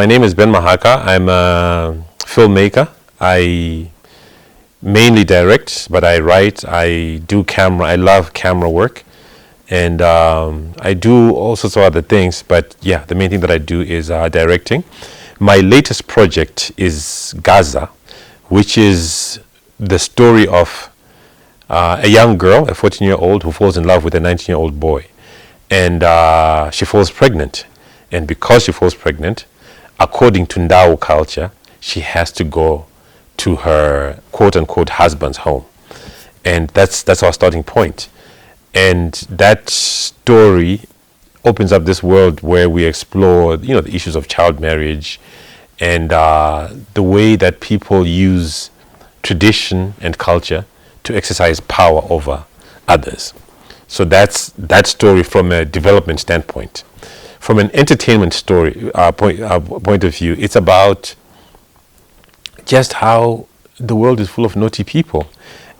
my name is Ben Mahaka. I'm a filmmaker. I mainly direct, but I write, I do camera. I love camera work. And I do all sorts of other things. But yeah, the main thing that I do is directing. My latest project is Gaza, which is the story of a young girl, a 14-year-old, who falls in love with a 19-year-old boy. And she falls pregnant. And because she falls pregnant, according to Ndau culture, she has to go to her quote-unquote husband's home. And that's our starting point. And that story opens up this world where we explore, the issues of child marriage and the way that people use tradition and culture to exercise power over others. So that's that story from a development standpoint. From an entertainment story point of view, it's about just how the world is full of naughty people.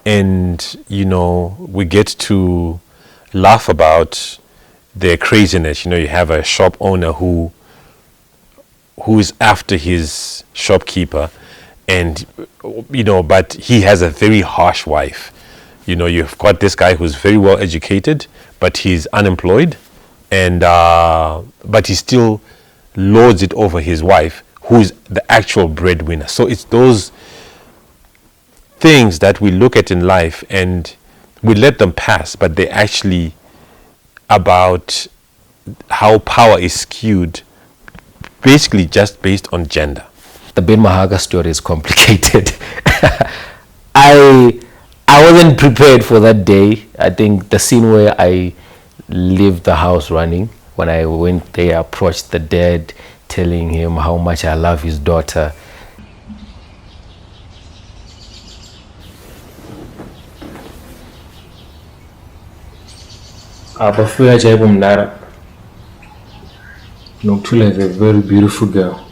And, we get to laugh about their craziness. You have a shop owner who is after his shopkeeper, and, but he has a very harsh wife. You've got this guy who's very well educated, but he's unemployed, and but he still lords it over his wife, who's the actual breadwinner. So it's those things that we look at in life and we let them pass, but they're actually about how power is skewed, basically just based on gender. The Ben Mahaka story is complicated. I wasn't prepared for that day. I think the scene where I leave the house running, when I went there, approached the dad, telling him how much I love his daughter. Abafika Jaibu Mnara, Noctula is a very beautiful girl.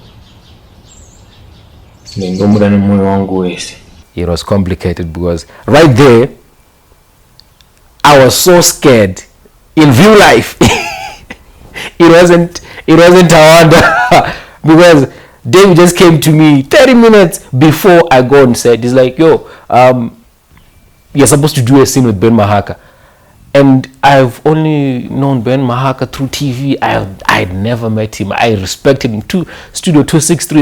It was complicated because right there, I was so scared. In real life, it wasn't a wonder because David just came to me 30 minutes before I go and said, he's like, yo, you're supposed to do a scene with Ben Mahaka. And I've only known Ben Mahaka through TV. I'd never met him. I respected him. Studio 263,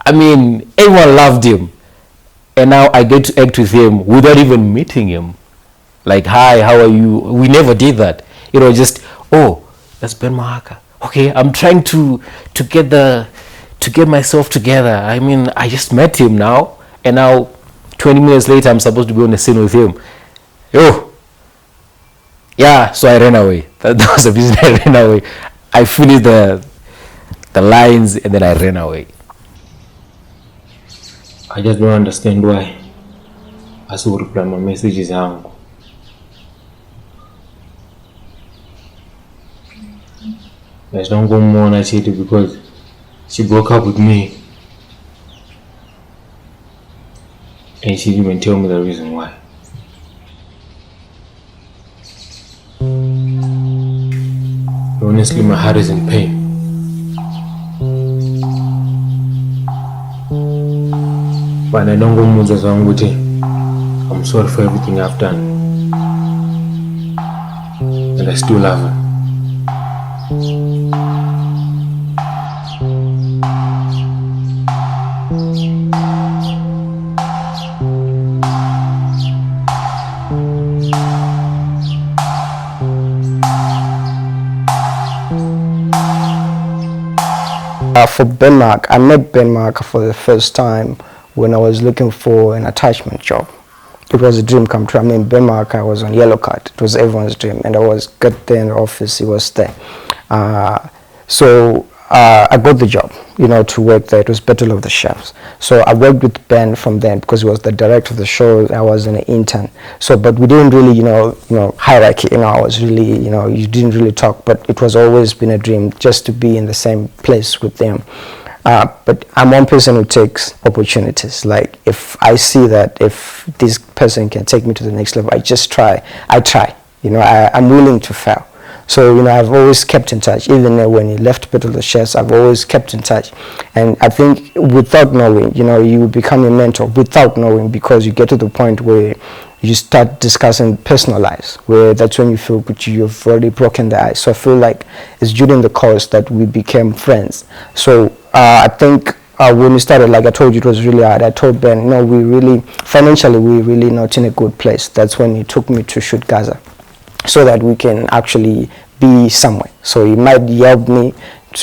everyone loved him. And now I get to act with him without even meeting him. Like, hi, how are you? We never did that. Just, oh, that's Ben Mahaka. Okay, I'm trying to get myself together. I just met him now. And now, 20 minutes later, I'm supposed to be on a scene with him. Yo. Yeah, so I ran away. That was the reason I ran away. I finished the lines and then I ran away. I just don't understand why I saw reply my messages. There's don't go more on cheated because she broke up with me. And she didn't even tell me the reason why. Honestly, my heart is in pain. But I don't go move as wrong with it. I'm sorry for everything I've done. And I still love her. For Ben Mahaka, I met Ben Mahaka for the first time when I was looking for an attachment job. It was a dream come true. Ben Mahaka was on Yellow Card. It was everyone's dream, and I was got there in the office. He was there. So I got the job, to work there. It was Battle of the Chefs. So I worked with Ben from then because he was the director of the show. I was an intern. So, but we didn't really, hierarchy. I was really, you didn't really talk. But it was always been a dream just to be in the same place with them. But I'm one person who takes opportunities. Like if I see that if this person can take me to the next level, I just try. I try. I'm willing to fail. So, I've always kept in touch. Even when he left Battle of the Chefs, I've always kept in touch. And I think without knowing, you become a mentor without knowing, because you get to the point where you start discussing personal lives, where that's when you feel good, you've already broken the ice. So I feel like it's during the course that we became friends. So I think when we started, like I told you, it was really hard. I told Ben, financially, we're really not in a good place. That's when he took me to shoot Gaza, so that we can actually be somewhere. So he might help me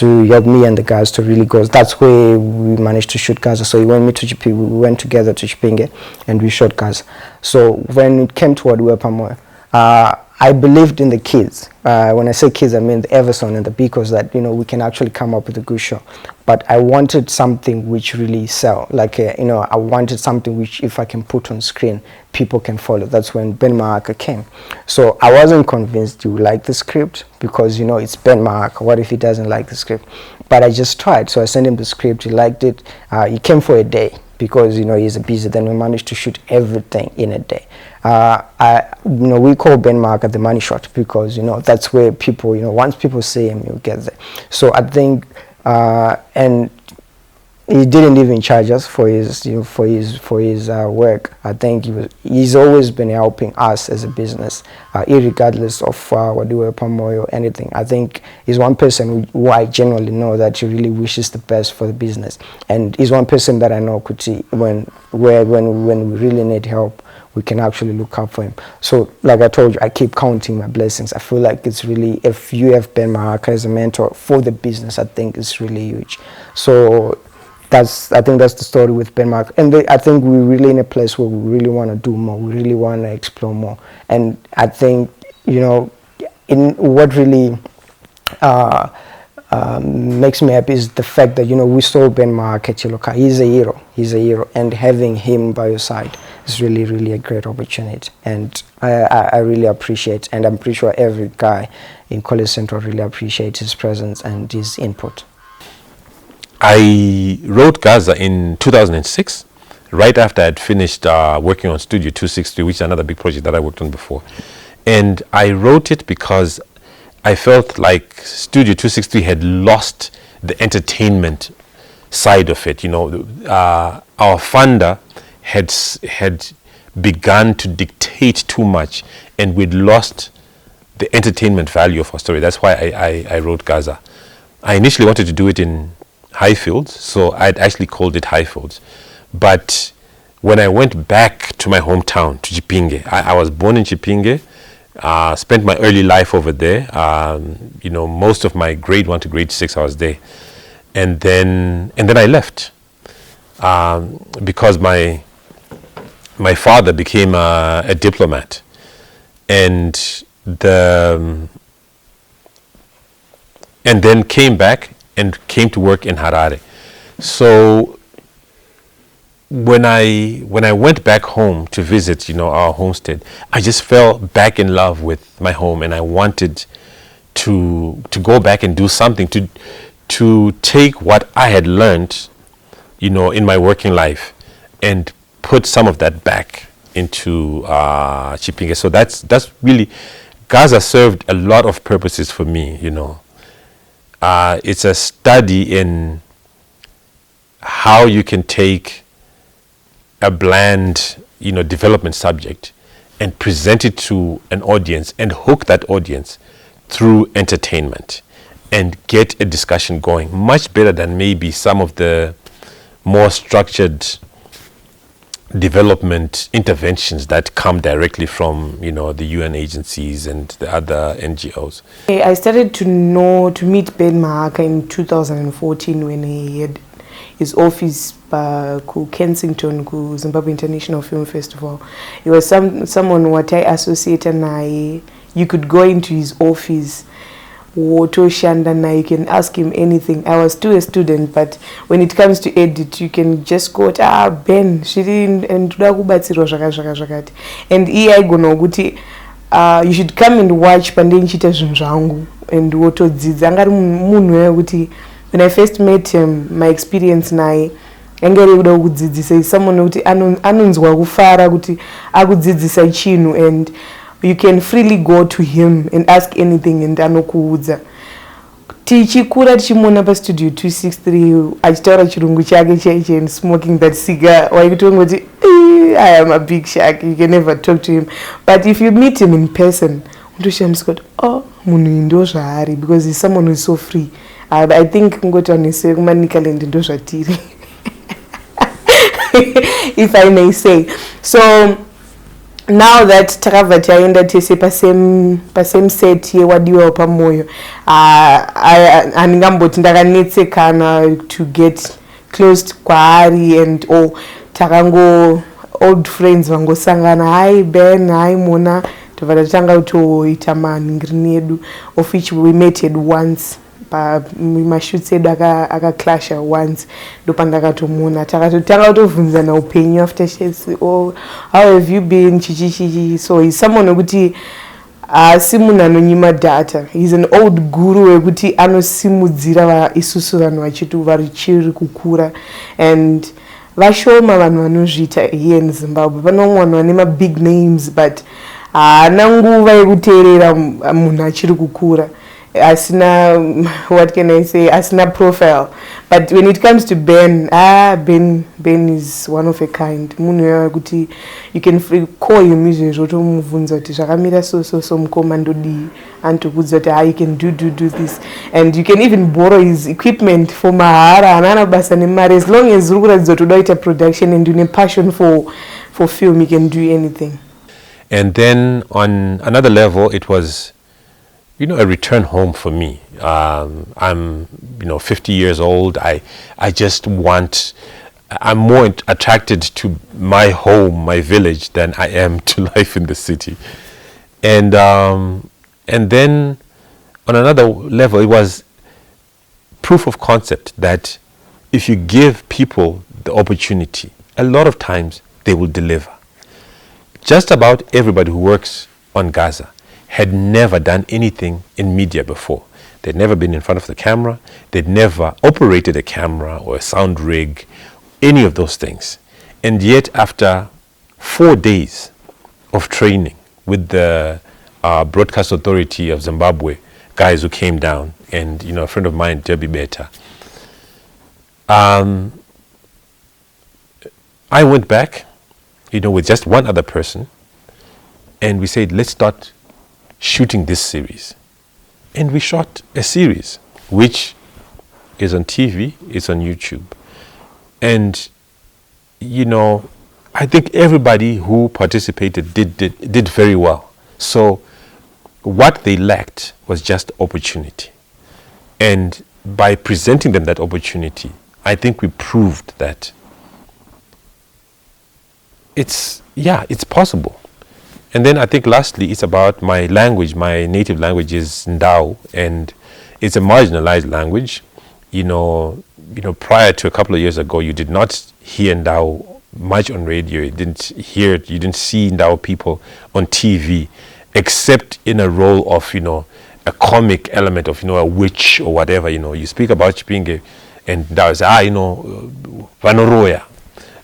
and the guys to really go. That's where we managed to shoot Gaza. So he went me to Chipinge. We went together to Chipinge and we shot Gaza. So when it came to Wadiwa, I believed in the kids. When I say kids, I mean the Everson and the Bicos, that we can actually come up with a good show. But I wanted something which really sell. Like I wanted something which, if I can put on screen, people can follow. That's when Ben Mahaka came. So I wasn't convinced you like the script, because it's Ben Mahaka. What if he doesn't like the script? But I just tried. So I sent him the script. He liked it. He came for a day, because he's busy. Then we managed to shoot everything in a day. We call Ben Mahaka the money shot, because that's where people, once people see him, you get there. So I think and he didn't even charge us for his work. I think he's always been helping us as a business, irregardless of Wadiwa, Moyo, anything. I think he's one person who I genuinely know that he really wishes the best for the business, and he's one person that I know could see when we really need help, we can actually look up for him. So like I told you, I keep counting my blessings. I feel like it's really, if you have Ben Mahaka as a mentor for the business, I think it's really huge. So I think that's the story with Ben Mahaka. And I think we're really in a place where we really want to do more. We really want to explore more. And I think, in what really makes me happy is the fact that, we saw Ben Mahaka Chiloka. He's a hero. And having him by your side is really, really a great opportunity. And I really appreciate, and I'm pretty sure every guy in College Central really appreciates his presence and his input. I wrote Gaza in 2006, right after I'd finished working on Studio 263, which is another big project that I worked on before. And I wrote it because I felt like Studio 263 had lost the entertainment side of it. Our funder had begun to dictate too much, and we'd lost the entertainment value of our story. That's why I wrote Gaza. I initially wanted to do it in Highfields, so I'd actually called it Highfields. But when I went back to my hometown, to Chipinge, I was born in Chipinge, spent my early life over there. Most of my grade 1 to grade 6 I was there, and then I left because my father became a diplomat, and then came back and came to work in Harare. So when I went back home to visit, our homestead, I just fell back in love with my home, and I wanted to go back and do something to take what I had learned, in my working life, and put some of that back into Chipinge. So that's really, Gaza served a lot of purposes for me. It's a study in how you can take a bland, development subject and present it to an audience and hook that audience through entertainment and get a discussion going, much better than maybe some of the more structured development interventions that come directly from the UN agencies and the other NGOs. I started to meet Ben Mahaka in 2014 when he had his office ku Kensington ku Zimbabwe International Film Festival. He was someone what I associated naye. You could go into his office, and you can ask him anything. I was still a student, but when it comes to edit, you can just go to Ben, she didn't, and here I go no guti. You should come and watch Pandinchita Zunzangu and Woto Zangari Munwe guti. When I first met him, my experience naye engere kuda kudzidzisa someone kuti anonzwa kufara kuti akudzidzisa chinu, and you can freely go to him and ask anything and anokuudza. Tichikura tichimuona pastudio 263 achitaura chirungu chake chaiche and smoking that cigar, waikutongoti I am a big shark, you can never talk to him. But if you meet him in person, unoshamiswa kuti munhu ndo zvaari, because he's someone who is so free. I think ngoti vanese kumanikaland ndo zvatiri. If I may say. So now that takabva taenda tese pasame set yeWadiwa paMoyo, handingamboti ndakanetsekana to get close kwaari and all. Takango old friends vangosangana, hi Ben, hi Mona, tobva tatanga kutoita maningirni edu, of which we met once mashoots edu akaclasha once, ndopandakatomona takatotanga kutovhunzana upenyu after shoots, how have you been, chichichichi. So he's someone wekuti asi munhu anonyima data. He's an old guru wekuti anosimudzira isusu vanhu vachiri kukura, and vashoma vanhu vanozviita here in Zimbabwe. Pane vanhu vane big names but haana nguva yekuteerera munhu achiri kukura, asina, what can I say, asina profile. But when it comes to Ben, Ben is one of a kind. Munhu wekuti you can call him izvezvo tomubvunza kuti zvakamira so mukoma ndodii, antokudza kuti you can do this, and you can even borrow his equipment for mahara. Haana basa nemari, as long as uri kuratidza kuti unoda kuita production and une passion for film, you can do anything. And then on another level, it was, a return home for me. I'm, 50 years old. I'm more attracted to my home, my village, than I am to life in the city. And then on another level, it was proof of concept that if you give people the opportunity, a lot of times they will deliver. Just about everybody who works on Gaza had never done anything in media before. They'd never been in front of the camera. They'd never operated a camera or a sound rig, any of those things. And yet after 4 days of training with the Broadcast Authority of Zimbabwe, guys who came down, and a friend of mine, Debbie Beta, I went back, with just one other person, and we said, let's start shooting this series. And we shot a series which is on TV, it's on YouTube. And I think everybody who participated did very well. So what they lacked was just opportunity. And by presenting them that opportunity, I think we proved that it's possible. And then I think lastly, it's about my language. My native language is Ndau, and it's a marginalized language. Prior to a couple of years ago, you did not hear Ndau much on radio. You didn't see Ndau people on TV, except in a role of, a comic element of, a witch or whatever. You speak about Chipinge, and Ndau is, Vanoroya.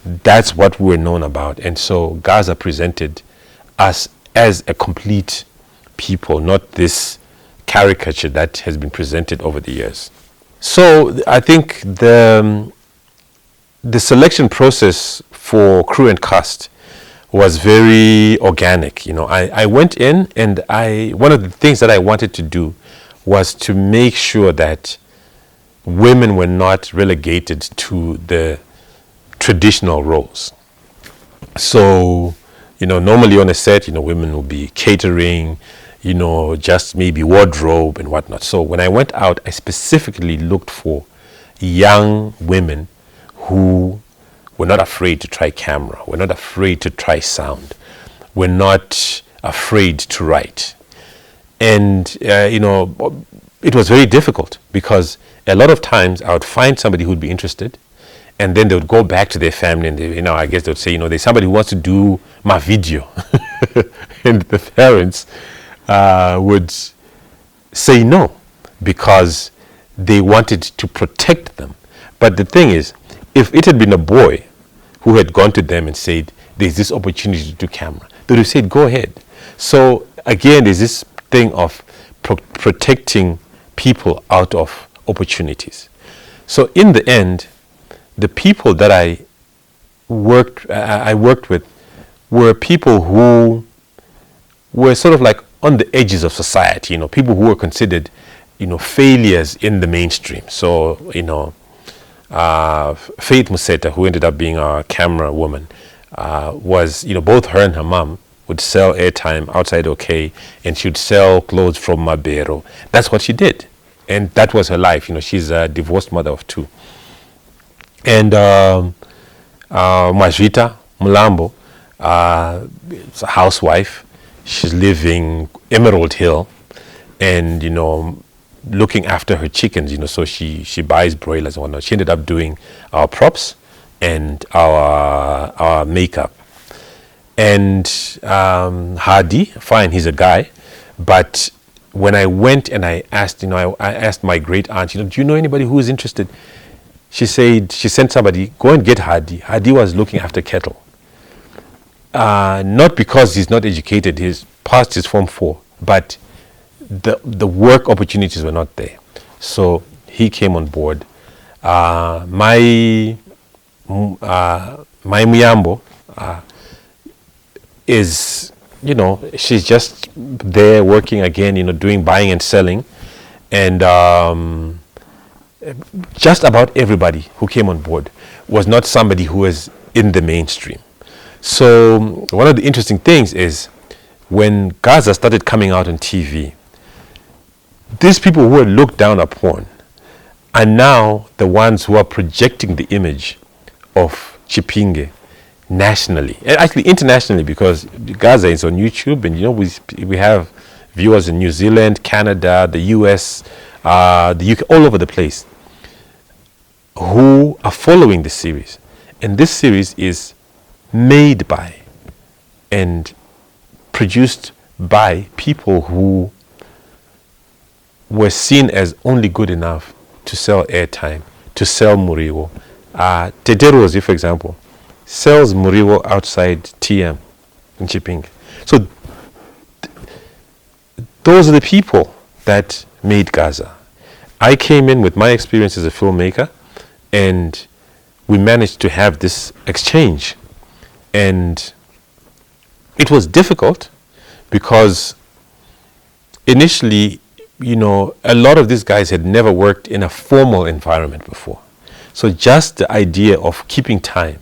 That's what we're known about. And so Gaza presented us as a complete people, not this caricature that has been presented over the years. So I think the selection process for crew and cast was very organic. I went in, and one of the things that I wanted to do was to make sure that women were not relegated to the traditional roles. So, normally on a set, women will be catering, just maybe wardrobe and whatnot. So when I went out, I specifically looked for young women who were not afraid to try camera, were not afraid to try sound, were not afraid to write. And, it was very difficult because a lot of times I would find somebody who would be interested, and then they would go back to their family and they, I guess they would say, there's somebody who wants to do my video. And the parents would say no because they wanted to protect them. But the thing is, if it had been a boy who had gone to them and said, there's this opportunity to do camera, they would have said, go ahead. So again, there's this thing of protecting people out of opportunities. So in the end, the people that I worked with were people who were sort of like on the edges of society, people who were considered, failures in the mainstream. So, Faith Museta, who ended up being our camera woman, was, both her and her mom would sell airtime outside OK, and she would sell clothes from Mabero. That's what she did. And that was her life. She's a divorced mother of 2. And Majvita Mulambo is a housewife. She's living Emerald Hill and, looking after her chickens, so she buys broilers and whatnot. She ended up doing our props and our makeup. And Hadi, fine, he's a guy, but when I went and I asked, I asked my great aunt, do you know anybody who is interested? She said, she sent somebody, go and get Hadi. Hadi was looking after cattle. Not because he's not educated, he's passed his Form 4, but the work opportunities were not there. So he came on board. My Muyambo is, she's just there working again, doing buying and selling. And just about everybody who came on board was not somebody who was in the mainstream. So one of the interesting things is when Gaza started coming out on TV, these people who were looked down upon are now the ones who are projecting the image of Chipinge nationally, and actually internationally, because Gaza is on YouTube, and we have viewers in New Zealand, Canada, the US, the UK, all over the place, who are following the series. And this series is made by and produced by people who were seen as only good enough to sell airtime, to sell muriwo. Tederozi, for example, sells muriwo outside TM in Chipinge. So those are the people that made Gaza. I came in with my experience as a filmmaker, and we managed to have this exchange. And it was difficult because initially, a lot of these guys had never worked in a formal environment before. So just the idea of keeping time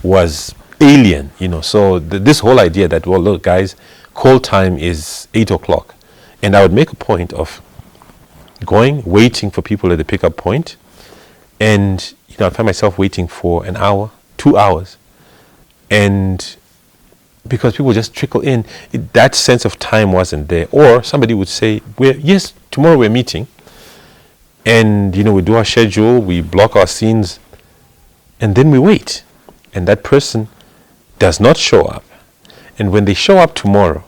was alien, So this whole idea that, well, look, guys, call time is 8 o'clock. And I would make a point of going, waiting for people at the pickup point. And, I'd find myself waiting for an hour, 2 hours. And because people just trickle in, that sense of time wasn't there. Or somebody would say, yes, tomorrow we're meeting. And, we do our schedule, we block our scenes, and then we wait. And that person does not show up. And when they show up tomorrow,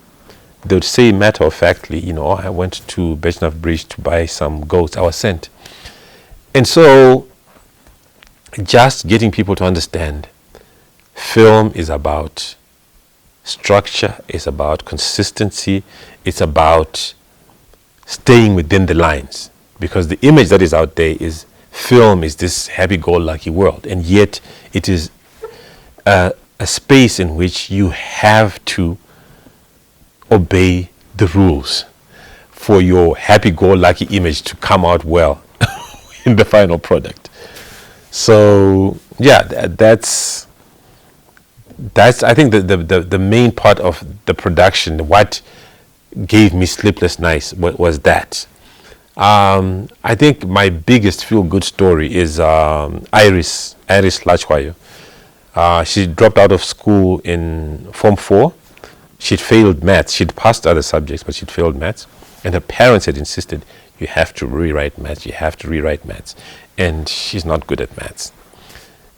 they would say matter-of-factly, I went to Bechnaf Bridge to buy some goats, I was sent. And so, just getting people to understand, film is about structure, it's about consistency, it's about staying within the lines. Because the image that is out there is film is this happy-go-lucky world, and yet it is a space in which you have to obey the rules for your happy-go-lucky image to come out well in the final product. So yeah, that's I think the main part of the production. What gave me sleepless nights was that. I think my biggest feel-good story is Iris Lachwayo. She dropped out of school in Form 4. She'd failed maths. She'd passed other subjects, but she'd failed maths. And her parents had insisted, you have to rewrite maths, you have to rewrite maths. And she's not good at maths.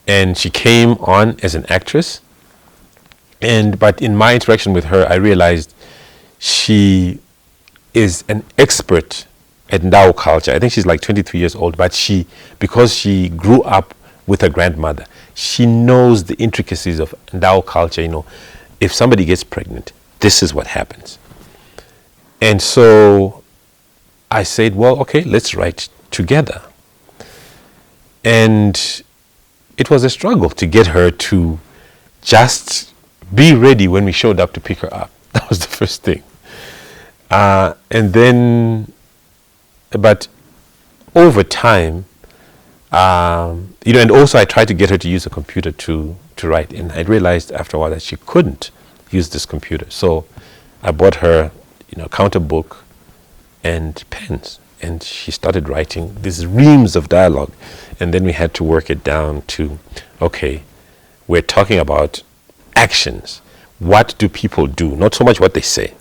And she came on as an actress. But in my interaction with her, I realized she is an expert at Ndau culture. I think she's like 23 years old, but because she grew up with her grandmother, she knows the intricacies of Ndau culture. If somebody gets pregnant, this is what happens. And so I said, well, okay, let's write together. And it was a struggle to get her to just be ready when we showed up to pick her up. That was the first thing. And then, but over time, and also I tried to get her to use a computer to write. And I realized after a while that she couldn't use this computer. So I bought her, counter book and pens. And she started writing these reams of dialogue. And then we had to work it down to, okay, we're talking about actions. What do people do? Not so much what they say.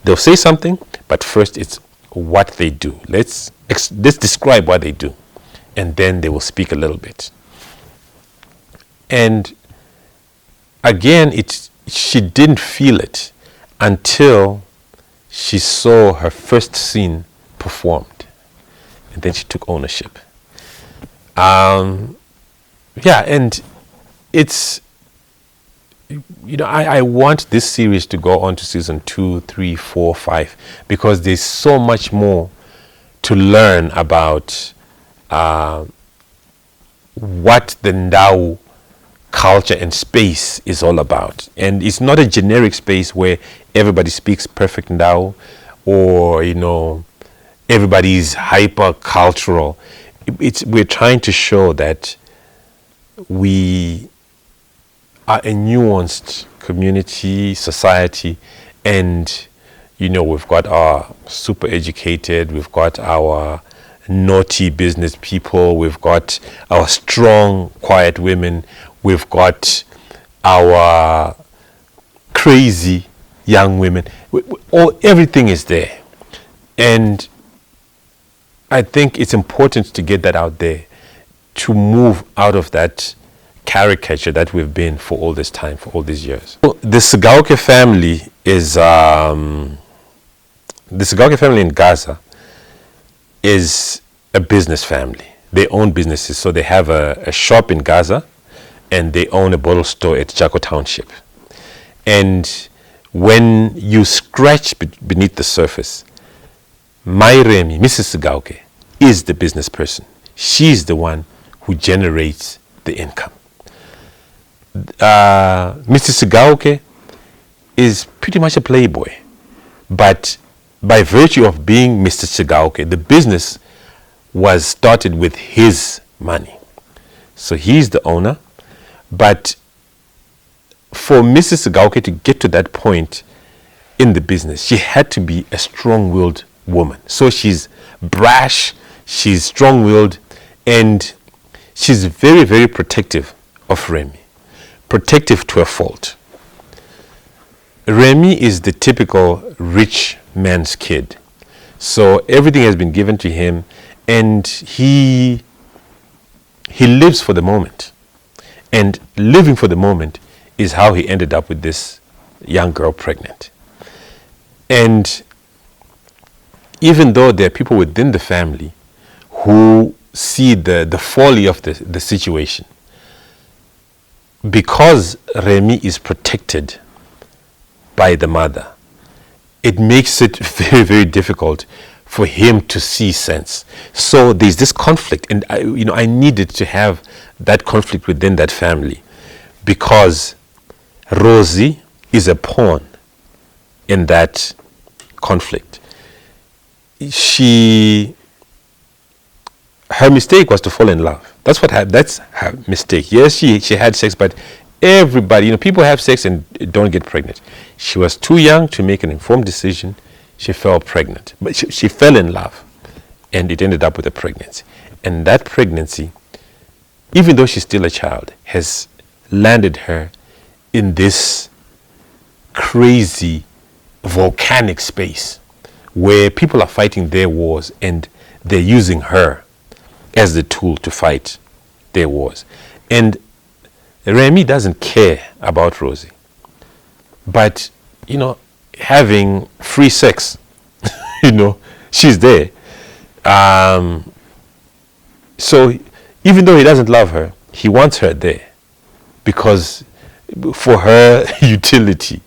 They'll say something, but first it's what they do. Let's describe what they do. And then they will speak a little bit. And again, she didn't feel it until she saw her first scene performed. And then she took ownership. And it's, I want this series to go on to season 2, 3, 4, 5, because there's so much more to learn about what the Ndau culture and space is all about. And it's not a generic space where everybody speaks perfect Ndau or, everybody's hyper cultural. We're trying to show that we are a nuanced community, society, and we've got our super educated, we've got our naughty business people, we've got our strong, quiet women, we've got our crazy young women. Everything is there. And I think it's important to get that out there, to move out of that caricature that we've been for all this time, for all these years. The Sigauke family is, the Sigauke family in Gaza is a business family. They own businesses. So they have a shop in Gaza and they own a bottle store at Jaco Township. And when you scratch beneath the surface, my Remmy, Mrs. Sigauke, is the business person. She's the one who generates the income. Mrs. Sigauke is pretty much a playboy. But by virtue of being Mr. Sigauke, the business was started with his money. So he's the owner. But for Mrs. Sigauke to get to that point in the business, she had to be a strong-willed woman. So she's brash, she's strong-willed, and she's very, very protective of Remmy. Protective to a fault. Remmy is the typical rich man's kid. So everything has been given to him, and he lives for the moment. And living for the moment is how he ended up with this young girl pregnant. And even though there are people within the family who see the folly of the situation, because Remmy is protected by the mother, it makes it very, very difficult for him to see sense. So there's this conflict, and I needed to have that conflict within that family, because Rosy is a pawn in that conflict. Her mistake was to fall in love. That's her mistake. Yes, she had sex, but everybody, people have sex and don't get pregnant. She was too young to make an informed decision. She fell pregnant, but she fell in love, and it ended up with a pregnancy. And that pregnancy, even though she's still a child, has landed her in this crazy volcanic space where people are fighting their wars and they're using her as the tool to fight their wars. And Remmy doesn't care about Rosy. But, having free sex, she's there. So even though he doesn't love her, he wants her there because for her utility,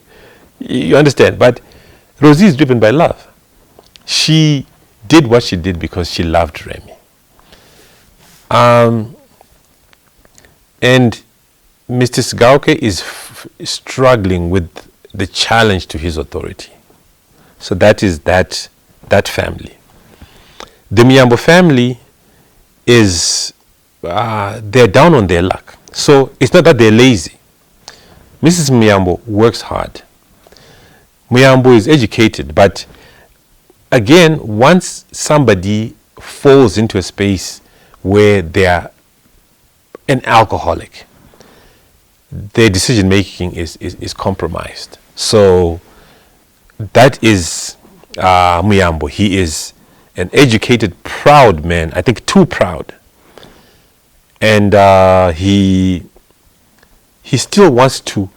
You understand? But Rosy is driven by love. She did what she did because she loved Remmy. And Mr. Sigauke is struggling with the challenge to his authority. So that is that family. The Muyambo family is, they're down on their luck. So it's not that they're lazy. Mrs. Muyambo works hard. Muyambo is educated, but again, once somebody falls into a space where they are an alcoholic, their decision making is compromised. So that is Muyambo. He is an educated, proud man. I think too proud, and he still wants to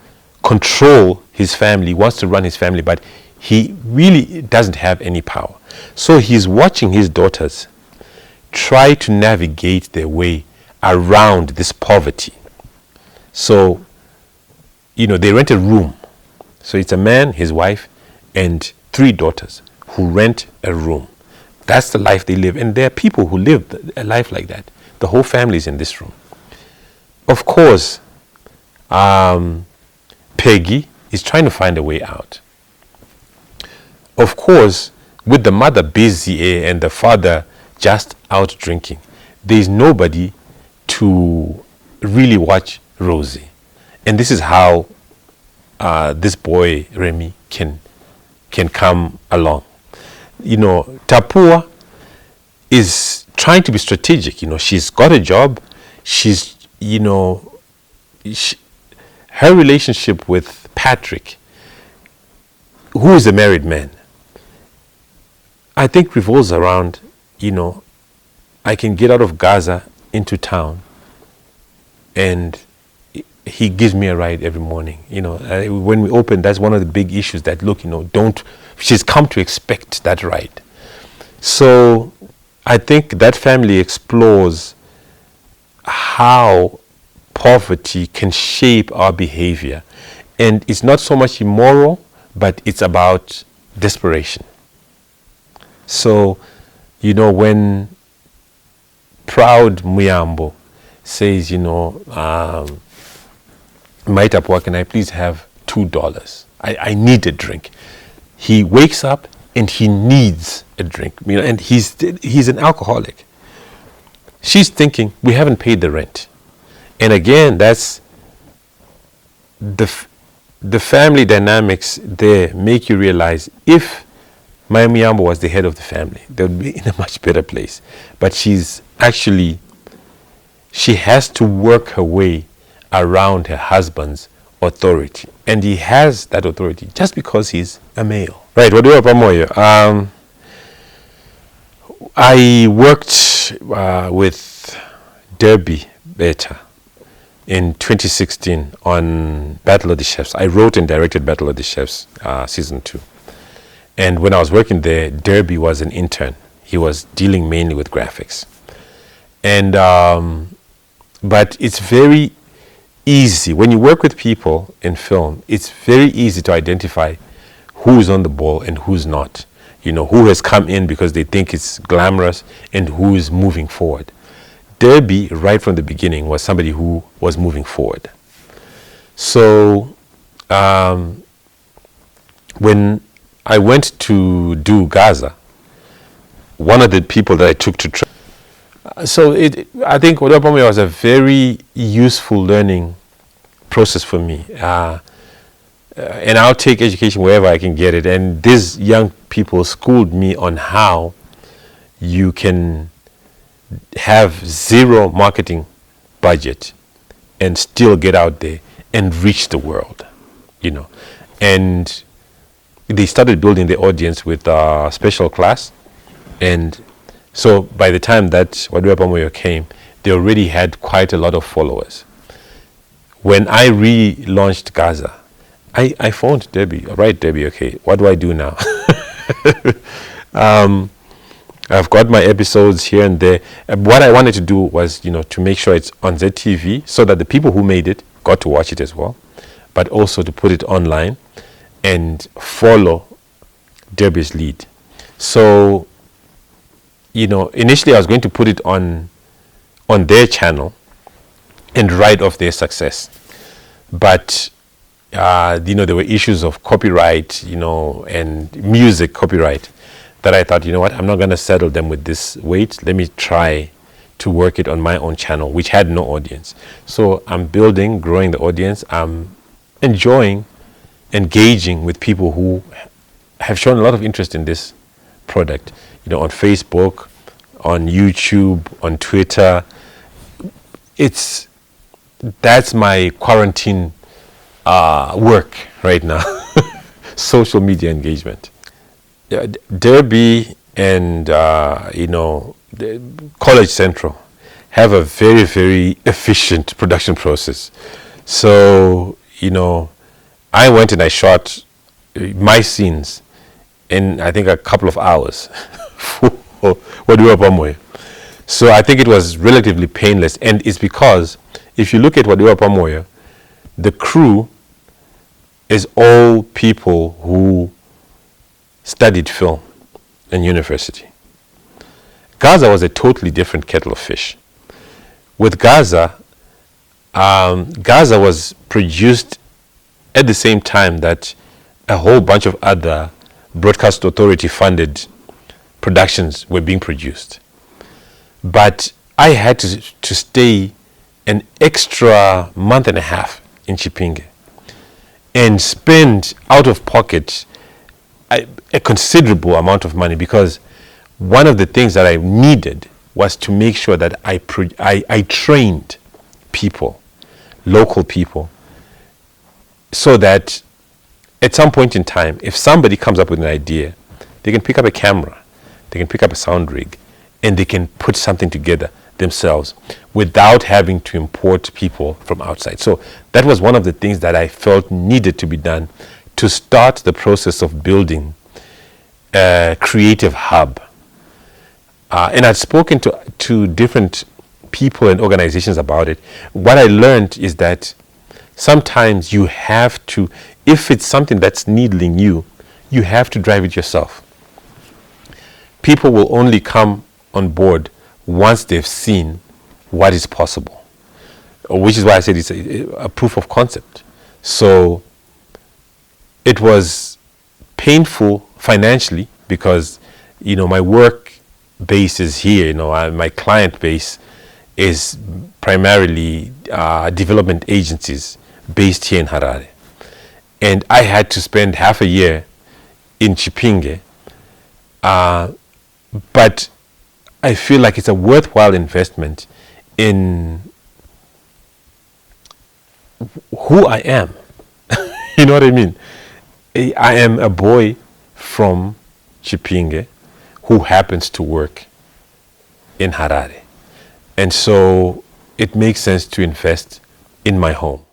control his family, wants to run his family, but he really doesn't have any power. So he's watching his daughters try to navigate their way around this poverty. So, they rent a room. So it's a man, his wife, and 3 daughters who rent a room. That's the life they live. And there are people who live a life like that. The whole family is in this room. Of course, Peggy is trying to find a way out. Of course, with the mother busy and the father just out drinking, there is nobody to really watch Rosy. And this is how this boy Remmy can come along. Tapua is trying to be strategic. She's got a job. She's, her relationship with Patrick, who is a married man, I think revolves around, I can get out of Gaza into town and he gives me a ride every morning. When we open, that's one of the big issues that, look, she's come to expect that ride. So I think that family explores how poverty can shape our behavior. And it's not so much immoral, but it's about desperation. So, when proud Muyambo says, Maitapua, can I please have $2? I need a drink. He wakes up and he needs a drink, and he's an alcoholic. She's thinking, we haven't paid the rent. And again, that's the family dynamics there make you realize if Maya Muyambo was the head of the family, they would be in a much better place. But she has to work her way around her husband's authority. And he has that authority just because he's a male. Right, Wadiwa Moyo. I worked with Derby Beta in 2016 on Battle of the Chefs. I wrote and directed Battle of the Chefs season 2. And when I was working there, Derby was an intern. He was dealing mainly with graphics. And but it's very easy when you work with people in film. It's very easy to identify who's on the ball and who's not. Who has come in because they think it's glamorous and who is moving forward. Derby, right from the beginning, was somebody who was moving forward. So when I went to do Gaza, one of the people that I took to so I think Wadiwa was a very useful learning process for me. And I'll take education wherever I can get it. And these young people schooled me on how you can have zero marketing budget and still get out there and reach the world, And they started building the audience with a special class. And so by the time that Wadiwa Moyo came, they already had quite a lot of followers. When I relaunched Gaza, I phoned Debbie. Right, Debbie, okay, what do I do now? I've got my episodes here and there. What I wanted to do was, to make sure it's on ZTV so that the people who made it got to watch it as well, but also to put it online. and follow Derby's lead. So, initially I was going to put it on their channel and write off their success. But, there were issues of copyright, and music copyright that I thought, what, I'm not going to settle them with this weight. Let me try to work it on my own channel, which had no audience. So I'm growing the audience. I'm enjoying engaging with people who have shown a lot of interest in this product, on Facebook, on YouTube, on Twitter. That's my quarantine work right now. Social media engagement. Derby and the College Central have a very, very efficient production process. So I went and I shot my scenes in I think a couple of hours for Wadiwa Moyo. So I think it was relatively painless, and it's because if you look at Wadiwa Moyo, the crew is all people who studied film in university. Gaza was a totally different kettle of fish. With Gaza, Gaza was produced at the same time that a whole bunch of other broadcast authority funded productions were being produced. But I had to stay an extra month and a half in Chipinge and spend out of pocket a considerable amount of money, because one of the things that I needed was to make sure that I trained people, local people, so that at some point in time, if somebody comes up with an idea, they can pick up a camera, they can pick up a sound rig, and they can put something together themselves without having to import people from outside. So that was one of the things that I felt needed to be done to start the process of building a creative hub. And I'd spoken to different people and organizations about it. What I learned is that sometimes you have to, if it's something that's needling you, you have to drive it yourself. People will only come on board once they've seen what is possible, which is why I said it's a proof of concept. So it was painful financially because, my work base is here. My client base is primarily development agencies based here in Harare. And I had to spend half a year in Chipinge. But I feel like it's a worthwhile investment in who I am. You know what I mean? I am a boy from Chipinge who happens to work in Harare. And so it makes sense to invest in my home.